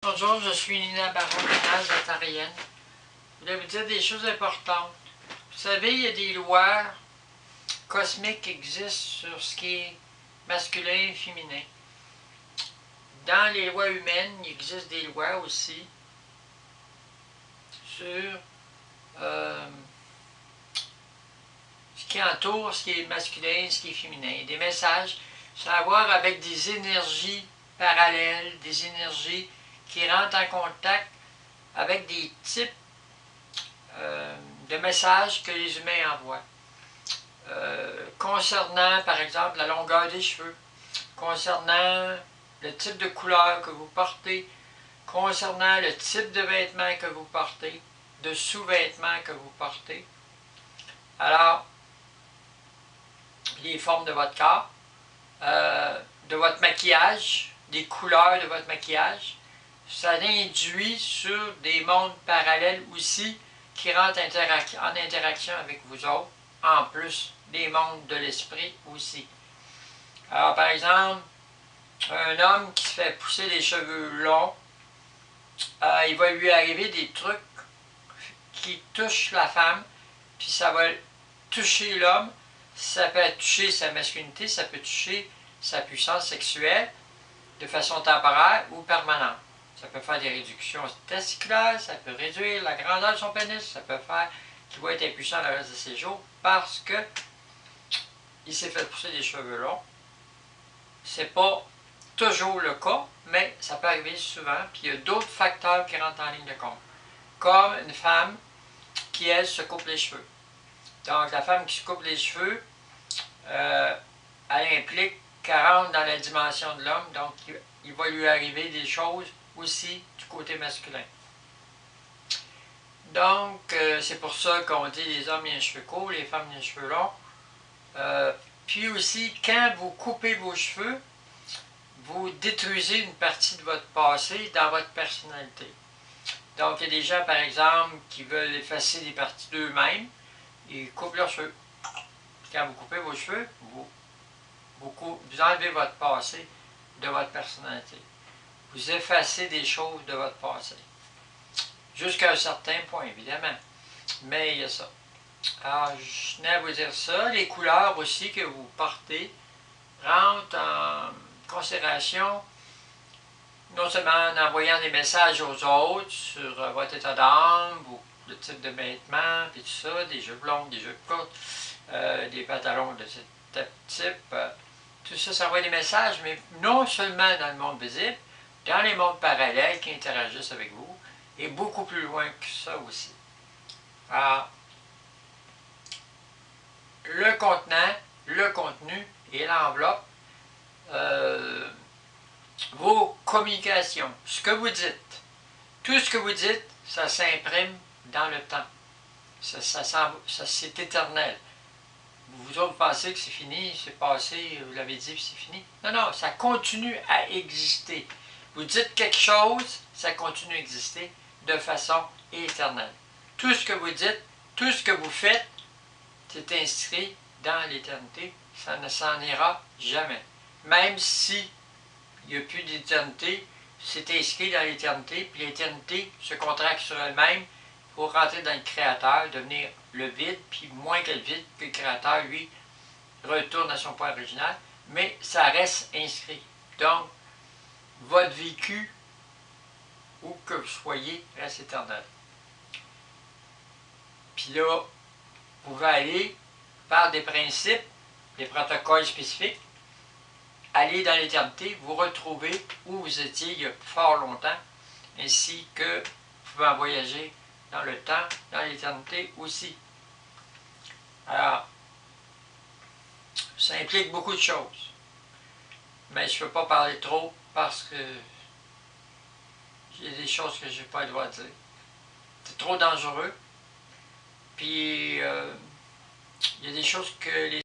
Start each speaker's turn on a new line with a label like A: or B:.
A: Bonjour, je suis Nina Baron, ménage ontarienne. Je voulais vous dire des choses importantes. Vous savez, il y a des lois cosmiques qui existent sur ce qui est masculin et féminin. Dans les lois humaines, il existe des lois aussi sur ce qui entoure ce qui est masculin et ce qui est féminin. Des messages, ça a à voir avec des énergies parallèles, des énergies qui rentrent en contact avec des types de messages que les humains envoient. Concernant, par exemple, la longueur des cheveux, concernant le type de couleur que vous portez, concernant le type de vêtements que vous portez, de sous-vêtements que vous portez. Alors, les formes de votre corps, de votre maquillage, des couleurs de votre maquillage, ça induit sur des mondes parallèles aussi qui rentrent en interaction avec vous autres, en plus des mondes de l'esprit aussi. Alors, par exemple, un homme qui se fait pousser les cheveux longs, il va lui arriver des trucs qui touchent la femme, puis ça va toucher l'homme. Ça peut toucher sa masculinité, ça peut toucher sa puissance sexuelle de façon temporaire ou permanente. Ça peut faire des réductions testiculaires, ça peut réduire la grandeur de son pénis, ça peut faire qu'il va être impuissant le reste de ses jours parce que il s'est fait pousser des cheveux longs. C'est pas toujours le cas, mais ça peut arriver souvent. Puis il y a d'autres facteurs qui rentrent en ligne de compte. Comme une femme qui, elle, se coupe les cheveux. Donc la femme qui se coupe les cheveux, elle implique qu'elle rentre dans la dimension de l'homme, donc il va lui arriver des choses aussi du côté masculin. Donc, c'est pour ça qu'on dit les hommes ont les cheveux courts, les femmes ont les cheveux longs. Puis aussi, quand vous coupez vos cheveux, vous détruisez une partie de votre passé dans votre personnalité. Donc, il y a des gens, par exemple, qui veulent effacer des parties d'eux-mêmes, ils coupent leurs cheveux. Quand vous coupez vos cheveux, vous enlevez votre passé de votre personnalité. Vous effacez des choses de votre passé. Jusqu'à un certain point, évidemment. Mais il y a ça. Alors, je tenais à vous dire ça. Les couleurs aussi que vous portez rentrent en considération, non seulement en envoyant des messages aux autres sur votre état d'âme, le type de vêtements, puis tout ça, des jupes longues, des jupes courtes, des pantalons de ce type. Tout ça, ça envoie des messages, mais non seulement dans le monde visible, dans les mondes parallèles qui interagissent avec vous, et beaucoup plus loin que ça aussi. Alors, le contenant, le contenu et l'enveloppe, vos communications, ce que vous dites, tout ce que vous dites, ça s'imprime dans le temps. Ça c'est éternel. Vous autres pensez que c'est fini, c'est passé, vous l'avez dit, c'est fini. Non, non, ça continue à exister. Vous dites quelque chose, ça continue à exister de façon éternelle. Tout ce que vous dites, tout ce que vous faites, c'est inscrit dans l'éternité. Ça ne s'en ira jamais. Même si il n'y a plus d'éternité, c'est inscrit dans l'éternité, puis l'éternité se contracte sur elle-même pour rentrer dans le Créateur, devenir le vide, puis moins que le vide, que le Créateur, lui, retourne à son point original, mais ça reste inscrit. Donc, votre vécu, où que vous soyez, reste éternel. Puis là, vous pouvez aller par des principes, des protocoles spécifiques, aller dans l'éternité, vous retrouver où vous étiez il y a fort longtemps, ainsi que vous pouvez en voyager dans le temps, dans l'éternité aussi. Alors, ça implique beaucoup de choses. Mais je ne peux pas parler trop parce que il y a des choses que je n'ai pas le droit de dire. C'est trop dangereux. Puis, il y a des choses que les